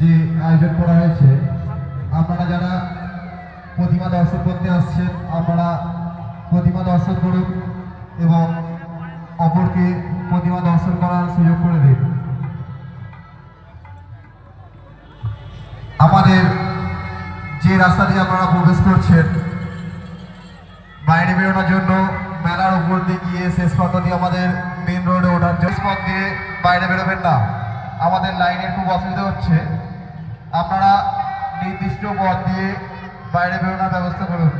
যে আয়োজন করা হয়েছে, আপনারা যারা প্রতিমা দর্শন করতে আসছেন আপনারা প্রতিমা দর্শন করুন এবং অপরকে প্রতিমা দর্শন করার সুযোগ করে দিন। আমাদের যে রাস্তা দিয়ে আপনারা প্রবেশ করছেন বাইরে বেরোনোর জন্য মেলার উপর দিয়ে গিয়ে শেষ পথ দিয়ে আমাদের মেন রোডে ওঠার শেষ পথ দিয়ে বাইরে বেরোবেন না, আমাদের লাইনের খুব অসুবিধা হচ্ছে। আপনারা নির্দিষ্ট পথ দিয়ে বাইরে বেরোনোর ব্যবস্থা করুন।